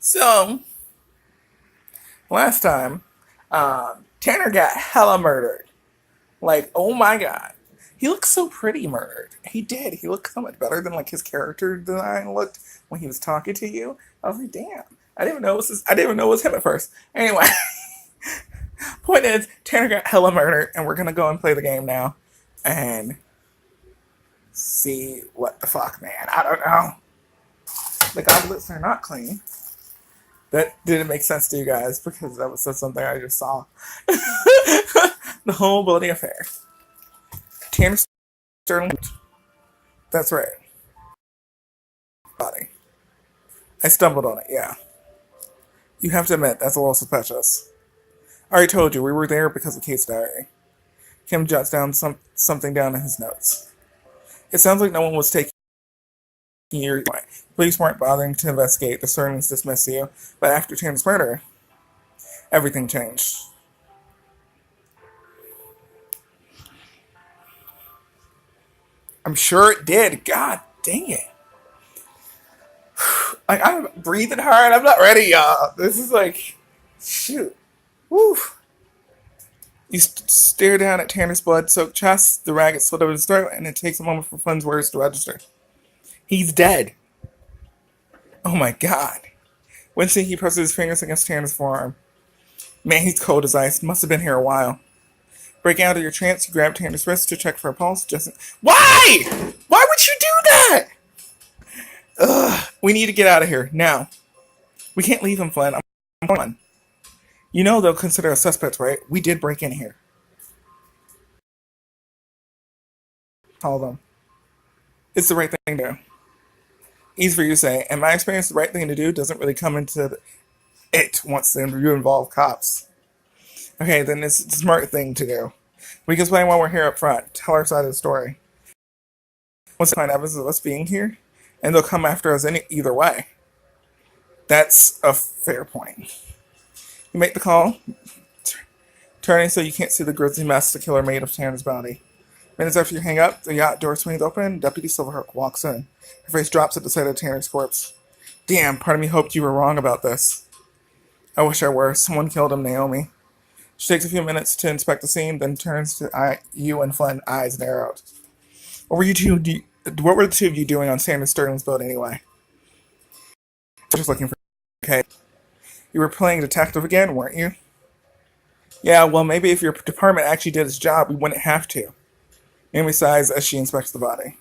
So, last time, Tanner got hella murdered. Like, oh my god. He looked so pretty murdered. He did. He looked so much better than like his character design looked when he was talking to you. I was like, damn. I didn't even know it was him at first. Anyway, point is, Tanner got hella murdered, and we're gonna go and play the game now, and see what the fuck, man. I don't know. The goblets are not clean. That didn't make sense to you guys because that was just something I just saw. The whole bloody affair. Tanner Sterling. That's right. Body. I stumbled on it, yeah. You have to admit, that's a little suspicious. I already told you, we were there because of Kate's diary. Kim jots down something down in his notes. It sounds like no one was taking your point. Police weren't bothering to investigate, the Sterlings dismissed you, but after Tanner's murder, everything changed. I'm sure it did. God dang it. Like, I'm breathing hard. I'm not ready, y'all. This is like, shoot. Woo. You stare down at Tanner's blood-soaked chest, the ragged slit over his throat, and it takes a moment for Flynn's words to register. He's dead. Oh my god. Wincing, he presses his fingers against Tanner's forearm. Man, he's cold as ice. Must have been here a while. Breaking out of your trance, you grab Tanner's wrist to check for a pulse. Why? Why would you do that? Ugh. We need to get out of here, now. We can't leave him, Flynn. I'm on. You know they'll consider us suspects, right? We did break in here. Call them. It's the right thing to do. Easy for you to say. In my experience, the right thing to do doesn't really come into it once you involve cops. Okay, then it's the smart thing to do. We can explain why we're here up front. Tell our side of the story. Once they find evidence of us being here, and they'll come after us either way. That's a fair point. You make the call, turning so you can't see the grisly mess the killer made of Tanner's body. Minutes after you hang up, the yacht door swings open, Deputy Silverhook walks in. Her face drops at the sight of Tanner's corpse. Damn, part of me hoped you were wrong about this. I wish I were. Someone killed him, Naomi. She takes a few minutes to inspect the scene, then turns to you and Flynn, eyes narrowed. What were the two of you doing on Tanner Sterling's boat anyway? Just looking for Kate. You were playing detective again, weren't you? Yeah, well, maybe if your department actually did its job, we wouldn't have to. Naomi sighs as she inspects the body.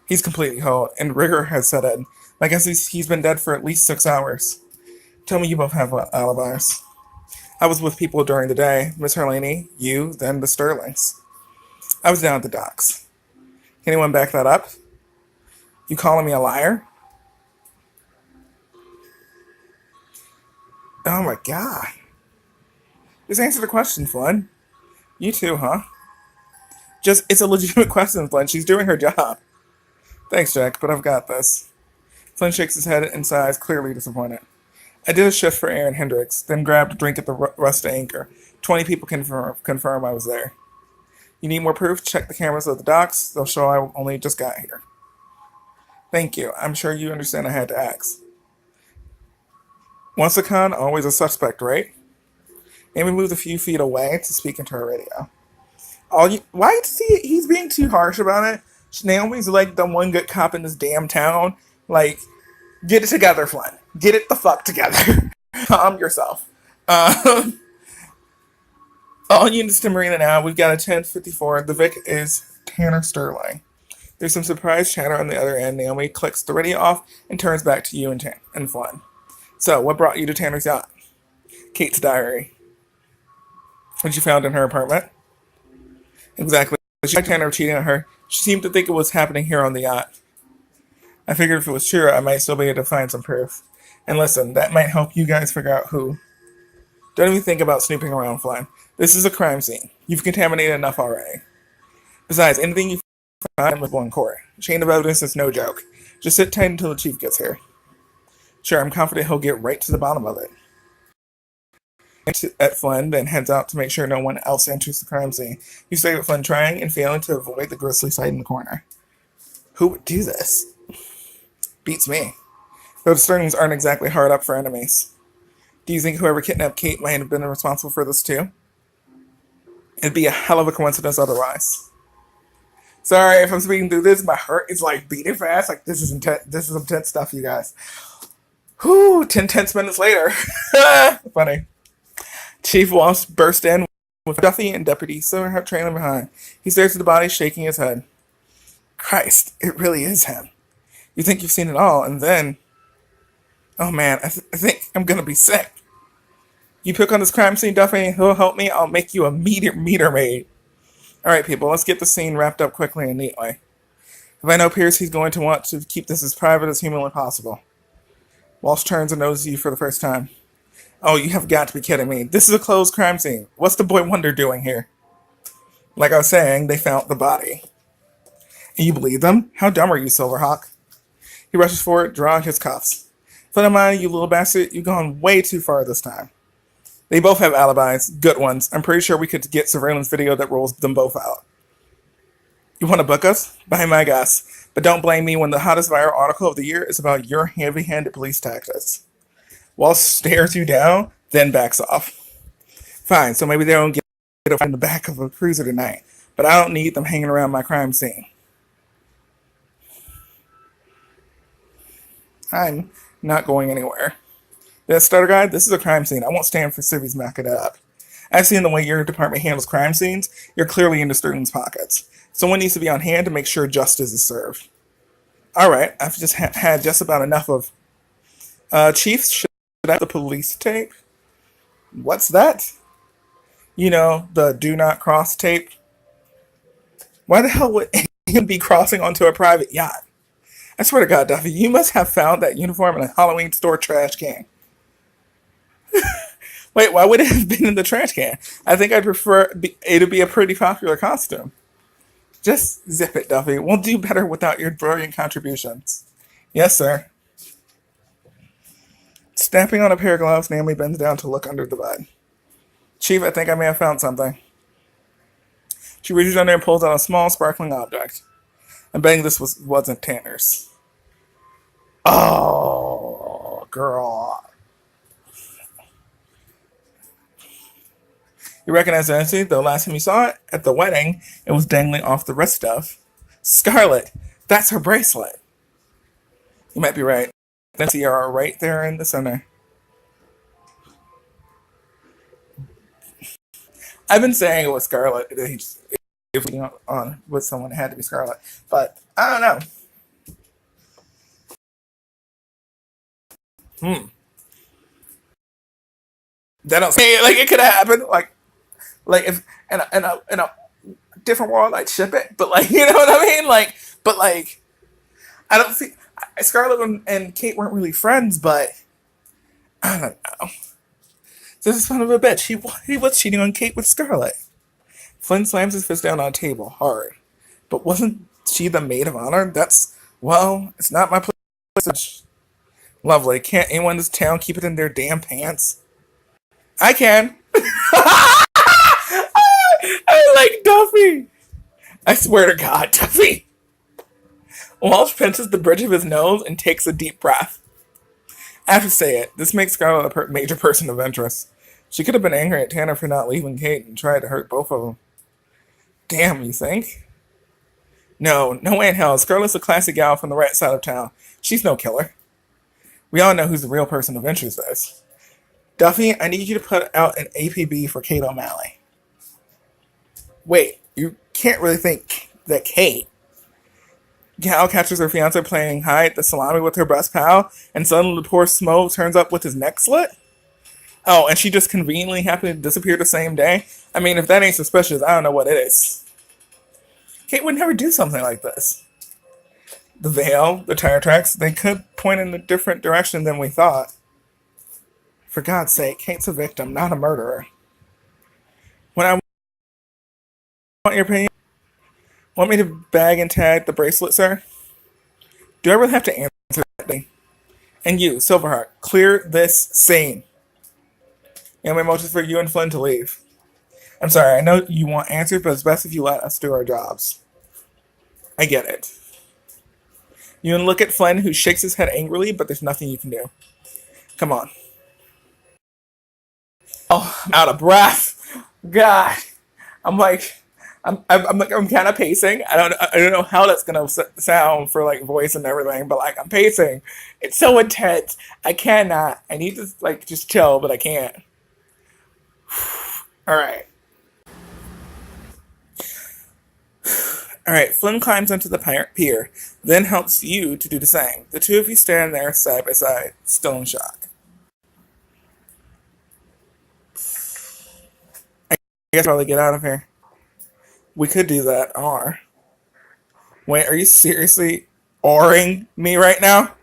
He's completely whole, and rigor has set in. I guess he's been dead for at least 6 hours. Tell me you both have alibis. I was with people during the day. Miss Herlaney, you, then the Sterlings. I was down at the docks. Can anyone back that up? You calling me a liar? Oh my god. Just answer the question, Flynn. You too, huh? It's a legitimate question, Flynn. She's doing her job. Thanks, Jack, but I've got this. Flynn shakes his head and sighs, clearly disappointed. I did a shift for Aaron Hendricks, then grabbed a drink at the Rusty Anchor. 20 people confirm I was there. You need more proof? Check the cameras at the docks. They'll show I only just got here. Thank you. I'm sure you understand I had to ask. Once a con, always a suspect, right? Amy moved a few feet away to speak into her radio. Why is he's being too harsh about it? Naomi's like the one good cop in this damn town. Like, get it together, Flynn. Get it the fuck together. Calm yourself. All units to Marina now. We've got a 10:54. The Vic is Tanner Sterling. There's some surprise chatter on the other end. Naomi clicks the radio off and turns back to you and Flynn. So, what brought you to Tanner's yacht? Kate's diary. Which you found in her apartment? Exactly. She had Tanner cheating on her. She seemed to think it was happening here on the yacht. I figured if it was true, I might still be able to find some proof. And listen, that might help you guys figure out who. Don't even think about snooping around, Flynn. This is a crime scene. You've contaminated enough already. Besides, anything you find with one court. Chain of evidence is no joke. Just sit tight until the chief gets here. Sure, I'm confident he'll get right to the bottom of it. At Flynn, then heads out to make sure no one else enters the crime scene. You stay with Flynn trying and failing to avoid the grisly sight in the corner. Who would do this? Beats me. Though the Sterlings aren't exactly hard up for enemies. Do you think whoever kidnapped Kate might have been responsible for this too? It'd be a hell of a coincidence otherwise. Sorry if I'm speaking through this. My heart is like beating fast. Like this is intense. This is intense stuff, you guys. Whew, 10 tense minutes later. Funny. Chief Walsh burst in with Duffy and Deputy Silverheart trailing behind. He stares at the body, shaking his head. Christ, it really is him. You think you've seen it all, and then... Oh man, I think I'm gonna be sick. You pick on this crime scene, Duffy, he'll help me, I'll make you a meter maid. Alright people, let's get the scene wrapped up quickly and neatly. If I know Pierce, he's going to want to keep this as private as humanly possible. Walsh turns and notices you for the first time. Oh, you have got to be kidding me. This is a closed crime scene. What's the boy Wonder doing here? Like I was saying, they found the body. And you believe them? How dumb are you, Silverhawk? He rushes forward, drawing his cuffs. Friend of mine, you little bastard, you've gone way too far this time. They both have alibis, good ones. I'm pretty sure we could get surveillance video that rolls them both out. You want to book us? By my guess. But don't blame me when the hottest viral article of the year is about your heavy-handed police tactics. Walsh stares you down, then backs off. Fine, so maybe they don't get a in the back of a cruiser tonight, but I don't need them hanging around my crime scene. I'm not going anywhere. That starter guide, this is a crime scene. I won't stand for civvies macking it up. I've seen the way your department handles crime scenes. You're clearly into Sterling's pockets. Someone needs to be on hand to make sure justice is served. Alright, I've just had just about enough of... Chief, should I have the police tape? What's that? You know, the do not cross tape. Why the hell would anyone be crossing onto a private yacht? I swear to God, Duffy, you must have found that uniform in a Halloween store trash can. Wait, why would it have been in the trash can? I think I'd prefer it to be a pretty popular costume. Just zip it, Duffy. We'll do better without your brilliant contributions. Yes, sir. Snapping on a pair of gloves, Naomi bends down to look under the bed. Chief, I think I may have found something. She reaches under and pulls out a small, sparkling object. I'm betting this wasn't Tanner's. Oh, girl. You recognize the entity? The last time you saw it? At the wedding, it was dangling off the wrist stuff. Scarlet! That's her bracelet! You might be right. That's the ER right there in the center. I've been saying it was Scarlet. If we on with someone, it had to be Scarlet. But, I don't know. That don't say like it could have happened. Like if in a different world, I'd ship it. But like, you know what I mean? Like, but like, I don't see Scarlett and Kate weren't really friends, but I don't know. This is son of a bitch. He was cheating on Kate with Scarlett. Flynn slams his fist down on a table hard. But wasn't she the maid of honor? It's not my place. Lovely. Can't anyone in this town keep it in their damn pants? I can. I like Duffy. I swear to God, Duffy. Walsh pinches the bridge of his nose and takes a deep breath. I have to say it. This makes Scarlett a major person of interest. She could have been angry at Tanner for not leaving Kate and tried to hurt both of them. Damn, you think? No way in hell. Scarlett's a classy gal from the right side of town. She's no killer. We all know who's the real person of interest is. Duffy, I need you to put out an APB for Kate O'Malley. Wait, you can't really think that Kate... Gal catches her fiancé playing hide the salami with her best pal, and suddenly the poor Smo turns up with his neck slit? Oh, and she just conveniently happened to disappear the same day? I mean, if that ain't suspicious, I don't know what it is. Kate would never do something like this. The veil, the tire tracks, they could point in a different direction than we thought. For God's sake, Kate's a victim, not a murderer. When I want your opinion, want me to bag and tag the bracelet, sir? Do I really have to answer that thing? And you, Silverheart, clear this scene. And my motive for you and Flynn to leave. I'm sorry, I know you want answers, but it's best if you let us do our jobs. I get it. You can look at Flynn, who shakes his head angrily, but there's nothing you can do. Come on. Oh, I'm out of breath. God. I'm like, I'm kind of pacing. I don't know how that's gonna sound for like voice and everything, but like I'm pacing. It's so intense. I cannot. I need to like just chill, but I can't. All right, all right. Flynn climbs onto the pier, then helps you to do the same. The two of you stand there side by side, still in shock. I guess I'll probably get out of here. We could do that. Or wait, are you seriously oring me right now?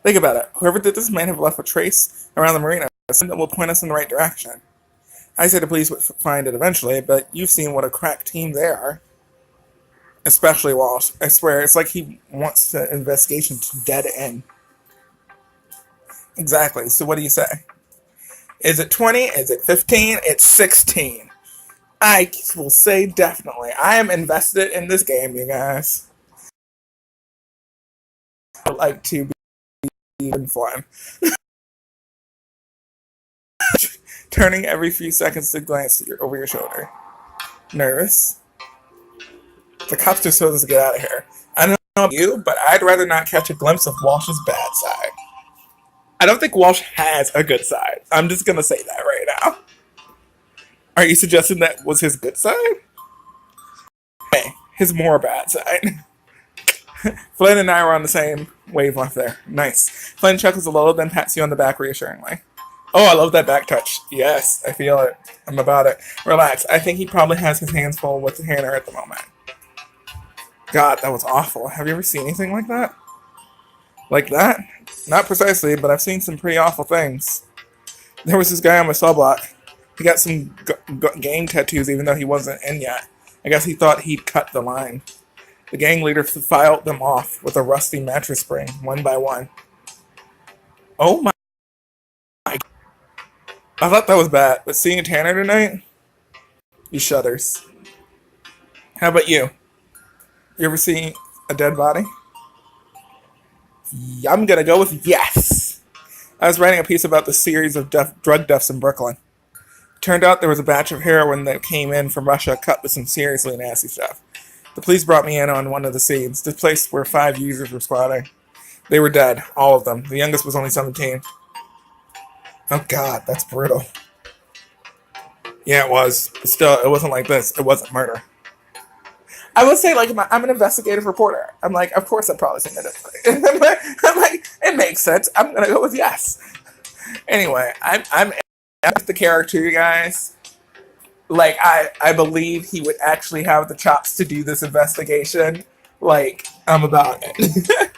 Think about it. Whoever did this may have left a trace around the marina, something that will point us in the right direction. I said the police would find it eventually, but you've seen what a crack team they are. Especially Walsh. I swear, it's like he wants the investigation to dead end. Exactly. So what do you say? Is it 20? Is it 15? It's 16. I will say definitely. I am invested in this game, you guys. I would like to be in fun. Turning every few seconds to glance over your shoulder. Nervous? The cops just told us to get out of here. I don't know about you, but I'd rather not catch a glimpse of Walsh's bad side. I don't think Walsh has a good side. I'm just gonna say that right now. Are you suggesting that was his good side? Hey, his more bad side. Flynn and I were on the same wavelength there. Nice. Flynn chuckles a little, then pats you on the back reassuringly. Oh, I love that back touch. Yes, I feel it. I'm about it. Relax. I think he probably has his hands full with Hannah at the moment. God, that was awful. Have you ever seen anything like that? Like that? Not precisely, but I've seen some pretty awful things. There was this guy on my cell block. He got some gang tattoos even though he wasn't in yet. I guess he thought he'd cut the line. The gang leader filed them off with a rusty mattress spring, one by one. Oh my. I thought that was bad, but seeing Tanner tonight, he shudders. How about you? You ever seen a dead body? I'm gonna go with yes. I was writing a piece about the series of drug deaths in Brooklyn. Turned out there was a batch of heroin that came in from Russia cut with some seriously nasty stuff. The police brought me in on one of the scenes, the place where 5 users were squatting. They were dead, all of them. The youngest was only 17. Oh god, that's brutal. Yeah, it was. But still, it wasn't like this. It wasn't murder. I would say, like, I'm an investigative reporter. I'm like, of course I've probably seen it. I'm like, it makes sense. I'm gonna go with yes. Anyway, I'm the character, you guys. Like, I believe he would actually have the chops to do this investigation. Like, I'm about it.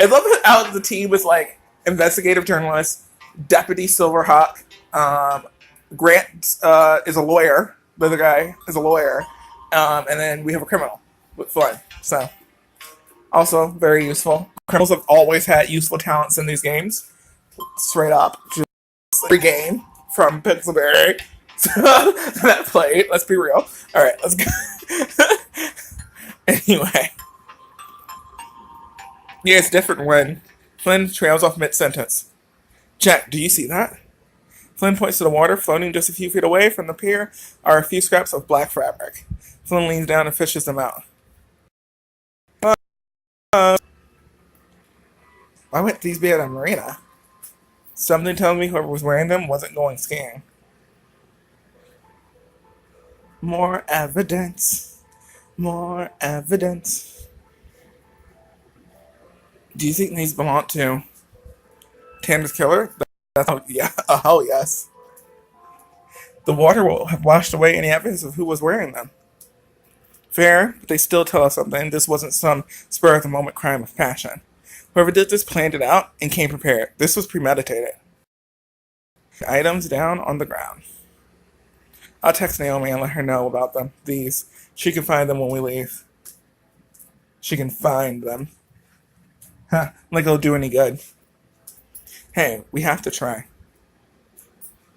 I love how the team was like investigative journalist, Deputy Silverhawk, Grant is a lawyer. The other guy is a lawyer, and then we have a criminal with Floyd. So, also very useful. Criminals have always had useful talents in these games. Straight up, just every game from Pixelberry that played. Let's be real. All right, let's go. Anyway, yeah, it's different when Flynn trails off mid-sentence. Jack, do you see that? Flynn points to the water. Floating just a few feet away from the pier are a few scraps of black fabric. Flynn leans down and fishes them out. Why would these be at a marina? Something tells me whoever was wearing them wasn't going skiing. More evidence. More evidence. Do you think these belong to Tanner's killer? Yeah, oh yes. The water will have washed away any evidence of who was wearing them. Fair, but they still tell us something. This wasn't some spur of the moment crime of passion. Whoever did this planned it out and came prepared. This was premeditated. Items down on the ground. I'll text Naomi and let her know about them. These. She can find them when we leave. She can find them. Huh, like it'll do any good. Hey, we have to try.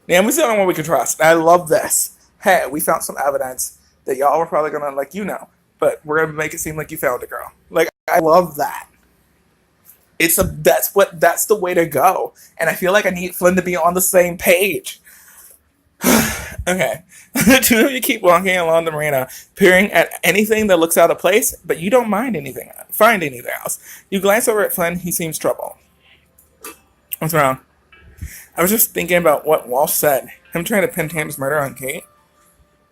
Naomi's the only one we can trust. I love this. Hey, we found some evidence that y'all were probably gonna, like, but we're gonna make it seem like you found a girl. Like, I love that. That's the way to go. And I feel like I need Flynn to be on the same page. Okay. The two of you keep walking along the marina, peering at anything that looks out of place, but you don't find anything else. You glance over at Flynn, he seems troubled. What's wrong? I was just thinking about what Walsh said. Him trying to pin Tanner's murder on Kate.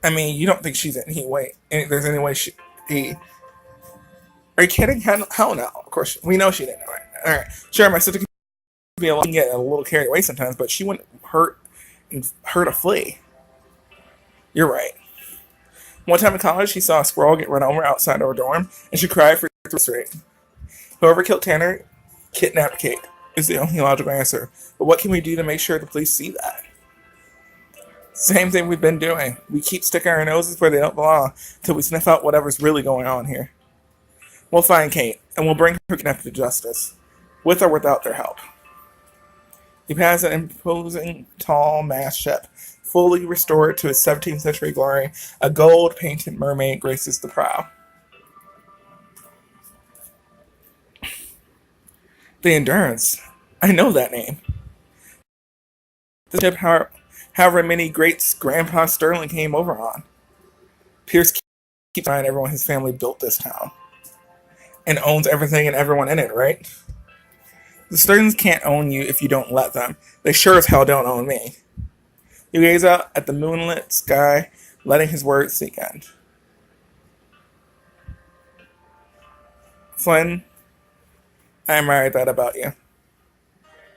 I mean, you don't think she's in any way, there's any way he... Are you kidding? Hell no. Of course, we know she didn't know it. Alright. Sure, my sister can get a little carried away sometimes, but she wouldn't hurt a flea. You're right. One time in college, she saw a squirrel get run over outside our dorm, and she cried for 3 straight. Whoever killed Tanner kidnapped Kate is the only logical answer. But what can we do to make sure the police see that? Same thing we've been doing. We keep sticking our noses where they don't belong until we sniff out whatever's really going on here. We'll find Kate, and we'll bring her kidnapped to justice, with or without their help. He passed an imposing, tall mast ship, fully restored to its 17th century glory. A gold-painted mermaid graces the prow. The Endurance. I know that name. The ship, however many greats Grandpa Sterling came over on. Pierce keeps reminding everyone his family built this town. And owns everything and everyone in it, right? The Sterlings can't own you if you don't let them. They sure as hell don't own me. You gaze out at the moonlit sky, letting his words sink in. Flynn, I admire that about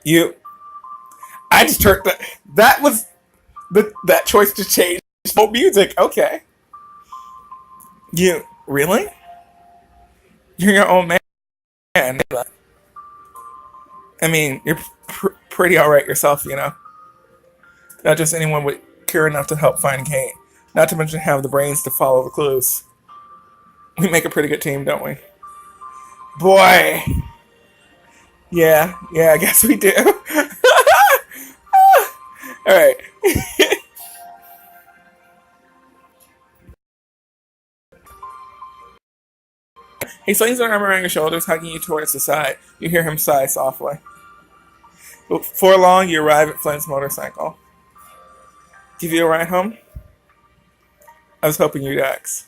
you. I just heard that was that choice to change music. Okay. You, really? You're your own man. I mean, you're pretty alright yourself, you know. Not just anyone would care enough to help find Kate. Not to mention have the brains to follow the clues. We make a pretty good team, don't we? Boy. Yeah, I guess we do. Alright. He slings an arm around your shoulders, hugging you towards the side. You hear him sigh softly. Before long, you arrive at Flynn's motorcycle. Give you a ride home? I was hoping you'd ask.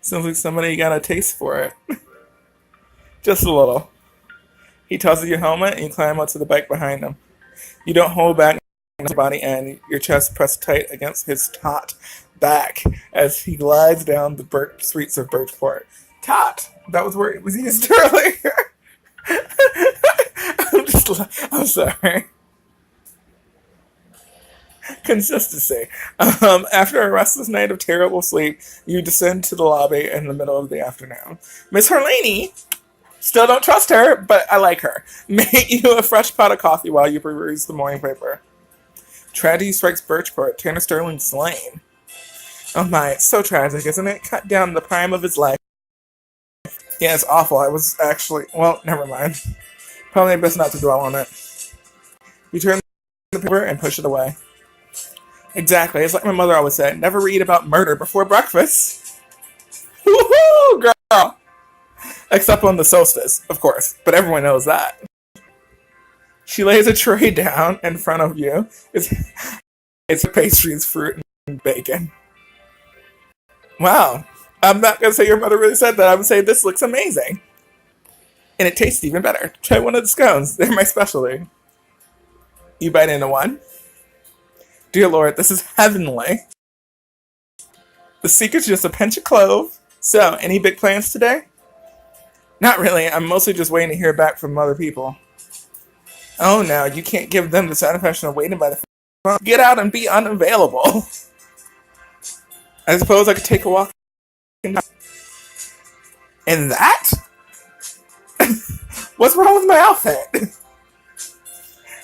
Sounds like somebody got a taste for it. Just a little. He tosses your helmet and you climb onto the bike behind him. You don't hold back your body and your chest pressed tight against his taut back as he glides down the streets of Bridgeport. Taut! That was where it was used earlier. I'm sorry. Consistency. After a restless night of terrible sleep, you descend to the lobby in the middle of the afternoon. Miss Herlaney, still don't trust her, but I like her, made you a fresh pot of coffee while you peruse the morning paper. Tragedy strikes Bridgeport. Tanner Sterling slain. Oh my, it's so tragic, isn't it? Cut down the prime of his life. Yeah, it's awful. I was actually... Well, never mind. Probably best not to dwell on it. You turn the paper and push it away. Exactly. It's like my mother always said, never read about murder before breakfast. Woohoo, girl! Except on the solstice, of course. But everyone knows that. She lays a tray down in front of you. It's pastries, fruit, and bacon. Wow. I'm not going to say your mother really said that. I would say this looks amazing. And it tastes even better. Try one of the scones. They're my specialty. You bite into one. Dear Lord, this is heavenly. The secret's just a pinch of clove. So, any big plans today? Not really. I'm mostly just waiting to hear back from other people. Oh no, you can't give them the satisfaction of waiting by the phone. Get out and be unavailable. I suppose I could take a walk. And that? What's wrong with my outfit?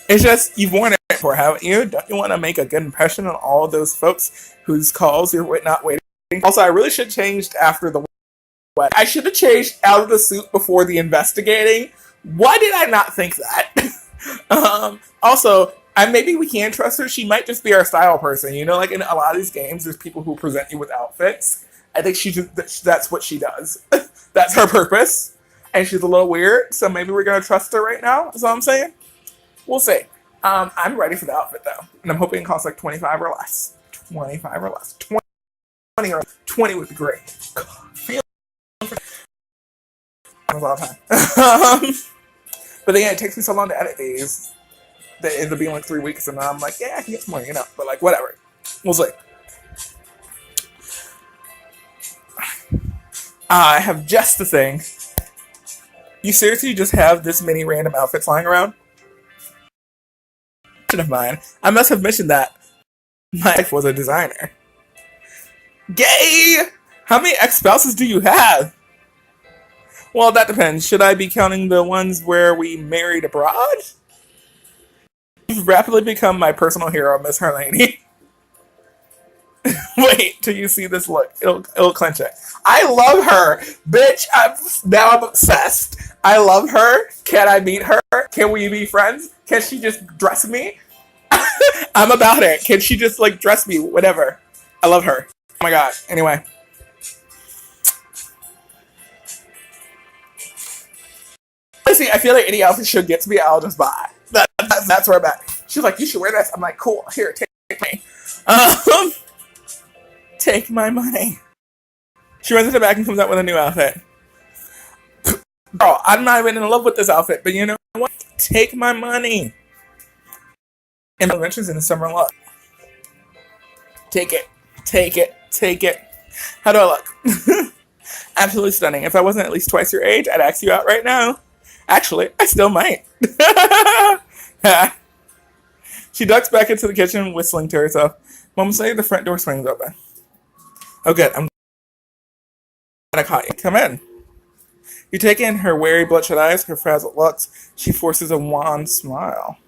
It's just, you've worn it before, haven't you? Don't you want to make a good impression on all of those folks whose calls you're not waiting? Also, I really should have changed after the wedding. I should have changed out of the suit before the investigating. Why did I not think that? Also, maybe we can trust her. She might just be our style person. You know, like in a lot of these games, there's people who present you with outfits. I think that's what she does. That's her purpose. And she's a little weird, so maybe we're going to trust her right now. That's all I'm saying. We'll see. I'm ready for the outfit, though. And I'm hoping it costs like 25 or less. 25 or less. 20 or 20 would be great. Feel all the time. But then, yeah, it takes me so long to edit these that it ends up being like 3 weeks, and then I'm like, yeah, I can get some more, but like, whatever. We'll see. I have just the thing. You seriously just have this many random outfits lying around? Of mine. I must have mentioned that my wife was a designer. Gay! How many ex-spouses do you have? Well, that depends. Should I be counting the ones where we married abroad? You've rapidly become my personal hero, Miss Harlaney. Wait till you see this look. It'll clench it. I love her, bitch. I'm obsessed. I love her. Can I meet her? Can we be friends? Can she just dress me? I'm about it. Can she just like dress me? Whatever. I love her. Oh my god. Anyway. See, I feel like any outfit she'll get to me, I'll just buy. That's where I'm at. She's like, you should wear this. I'm like, cool. Here, take me. Take my money. She runs to the back and comes out with a new outfit. Girl, I'm not even in love with this outfit, but you know what? Take my money. And my adventures in the summer look. Take it. Take it. Take it. How do I look? Absolutely stunning. If I wasn't at least twice your age, I'd ask you out right now. Actually, I still might. She ducks back into the kitchen, whistling to herself. Moments later, the front door swings open. Oh, good. I'm glad I caught you. Come in. You take in her wary, bloodshot eyes, her frazzled looks. She forces a wan smile.